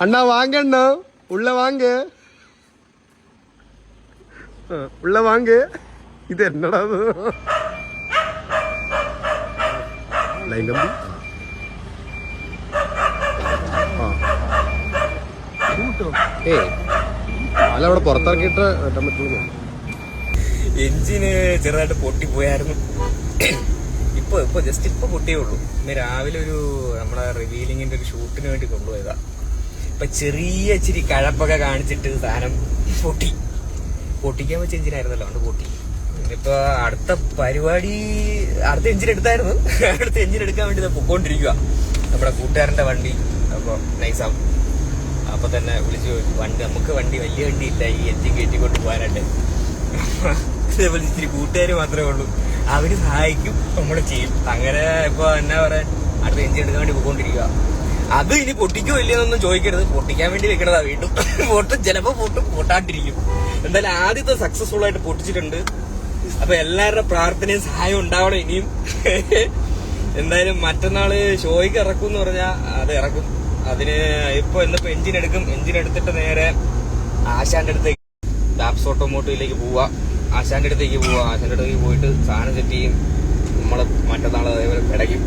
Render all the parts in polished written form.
அண்ணா வாங்க அண்ணா, உள்ள வாங்க, உள்ள வாங்க. இது என்னடா ലൈംഗമ്പി അല്ല അവിടെ പുറത്തിറക്കിയിട്ട് വെട്ടാൻ പറ്റുള്ളൂ. എഞ്ചിന് ചെറുതായിട്ട് പൊട്ടിപ്പോയായിരുന്നു. ഇപ്പൊ ജസ്റ്റ് ഇപ്പൊ പൊട്ടിയേ ഉള്ളൂ. ഇന്ന് രാവിലെ ഒരു നമ്മളെ റിവീലിങ്ങിന്റെ ഒരു ഷൂട്ടിന് വേണ്ടി കൊണ്ടുപോയതാ. ഇപ്പൊ ചെറിയ ഇച്ചിരി കഴപ്പൊക്കെ കാണിച്ചിട്ട് സാധനം പൊട്ടിക്കാൻ വെച്ച എഞ്ചിനായിരുന്നല്ലോ, അതുകൊണ്ട് പൊട്ടി. ഇനിയിപ്പോ അടുത്ത പരിപാടി, അടുത്ത എഞ്ചിൻ എടുത്തായിരുന്നു, അടുത്ത എഞ്ചിൻ എടുക്കാൻ വേണ്ടി പൊക്കോണ്ടിരിക്കുക. നമ്മുടെ കൂട്ടുകാരന്റെ വണ്ടി അപ്പൊ നൈസാവും. അപ്പൊ തന്നെ വിളിച്ചു ചോദിച്ചു, നമുക്ക് വണ്ടി വലിയ വണ്ടി ഇല്ല ഈ എഞ്ചിൻ കയറ്റിക്കൊണ്ട് പോകാനായിട്ട്. അതേപോലെ ഇച്ചിരി കൂട്ടുകാർ മാത്രമേ ഉള്ളൂ, അവര് സഹായിക്കും, നമ്മള് ചെയ്യും. അങ്ങനെ ഇപ്പൊ എന്നാ പറയാ, അടുത്ത എഞ്ചിൻ എടുക്കാൻ വേണ്ടി പോയിക്കൊണ്ടിരിക്കുക. അത് ഇനി പൊട്ടിക്കോ ഇല്ലെന്നൊന്നും ചോദിക്കരുത്, പൊട്ടിക്കാൻ വേണ്ടി വെക്കണതാ. വീണ്ടും പൊട്ടും, ചിലപ്പോ പൊട്ടാണ്ടിരിക്കും. എന്തായാലും ആദ്യത്തെ സക്സസ്ഫുൾ ആയിട്ട് പൊട്ടിച്ചിട്ടുണ്ട്. അപ്പൊ എല്ലാവരുടെ പ്രാർത്ഥനയും സഹായം ഉണ്ടാവണം ഇനിയും. എന്തായാലും മറ്റന്നാള് ഷോയ്ക്ക് ഇറക്കും എന്ന് പറഞ്ഞാൽ അത് ഇറക്കും. അതിന് ഇന്നിപ്പോ എഞ്ചിൻ എടുക്കും. എഞ്ചിൻ എടുത്തിട്ട് നേരെ ആശാന്റെ അടുത്തേക്ക്, ലാപ്സ് ഓട്ടോമോട്ടീവിലേക്ക് പോവാ. ആശാന്റെ അടുത്തേക്ക് പോയിട്ട് സാധനം സെറ്റ് ചെയ്യും. നമ്മള് മറ്റന്നാള് അതേപോലെ പിടയ്ക്കും.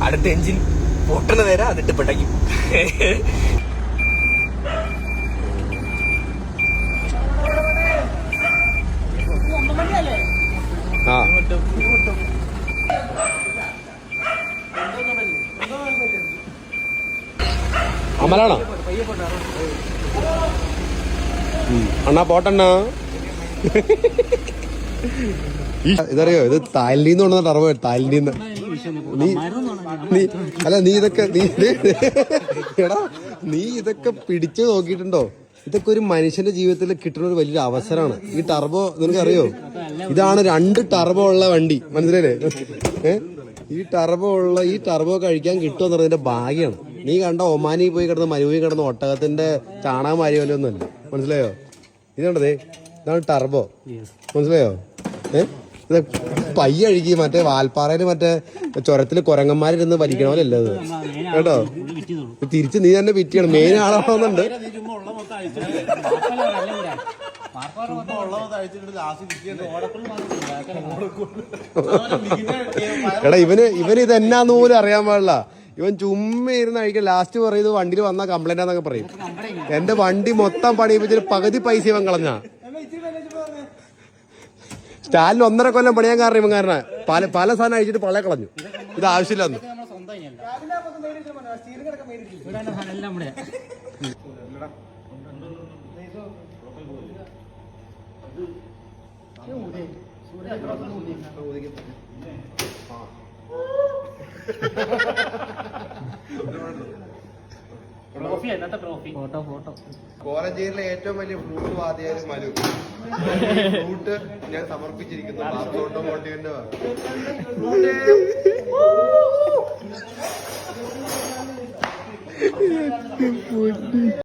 അടുത്ത എഞ്ചിൻ പൊട്ടണ നേരം അതിട്ട് പിടയ്ക്കും. അമലാണോ അണ്ണാ? പോട്ടണ്ണാ. ഇതറിയോ, ഇത് തായ്ലൻഡിൽ നിന്ന് കൊണ്ടുവന്ന ടർബോ. തായ്ലൻഡിൽ നിന്ന് നീ ഇതൊക്കെ പിടിച്ചു നോക്കിയിട്ടുണ്ടോ? ഇതൊക്കെ ഒരു മനുഷ്യന്റെ ജീവിതത്തിൽ കിട്ടുന്ന ഒരു വലിയൊരു അവസരമാണ്. ഈ ടർബോ നിനക്കറിയോ? ഇതാണ് 2 ടർബോ ഉള്ള വണ്ടി, മനസ്സിലായില്ലേ? ഈ ടർബോ കഴിക്കാൻ കിട്ടുമെന്ന് പറഞ്ഞതിന്റെ ഭാഗ്യമാണ്. നീ കണ്ട ഒമാനി പോയി കിടന്ന് മരുഭൂമി കിടന്ന് ഒട്ടകത്തിന്റെ ചാണകം മാരിയൊന്നും അല്ല, മനസ്സിലായോ? ഇതുണ്ടതേ, ഇതാണ് ടർബോ, മനസ്സിലായോ? ഇത് പയ്യ അഴുകി മറ്റേ വാൽപ്പാറയില് മറ്റേ ചുരത്തില് കുരങ്ങന്മാരിരുന്ന് വലിക്കണ പോലെ അല്ല ഇത്, കേട്ടോ? തിരിച്ച് നീ തന്നെ പിറ്റിയാണ്. മെയിൻ ആളാണെന്നുണ്ട്. എടാ ഇവന് ഇത് എന്നാന്ന് പോലും അറിയാൻ പാടില്ല. ഇവൻ ചുമ്മാ ഇരുന്ന് കഴിക്കാൻ ലാസ്റ്റ് പറയുന്നത് വണ്ടിയിൽ വന്ന കംപ്ലൈന്റ് ആന്നൊക്കെ പറയും. എന്റെ വണ്ടി മൊത്തം പണിയിപ്പിച്ചിട്ട് പകുതി പൈസ ഇവൻ കളഞ്ഞാ. സ്റ്റാലിന് 1.5 കൊല്ലം പണിയാൻ കാരണം ഇവൻ കാരണം പല സാധനം അഴിച്ചിട്ട് പളയെ കളഞ്ഞു. ഇത് ആവശ്യമില്ലെന്ന്. കോലഞ്ചേരിയിലെ ഏറ്റവും വലിയ ഫ്ലൂട്ട് വാദ്യാലും മലു. ഫ്ലൂട്ട് ഞാൻ സമർപ്പിച്ചിരിക്കുന്നു ഓട്ടോമോട്ടീവിന്റെ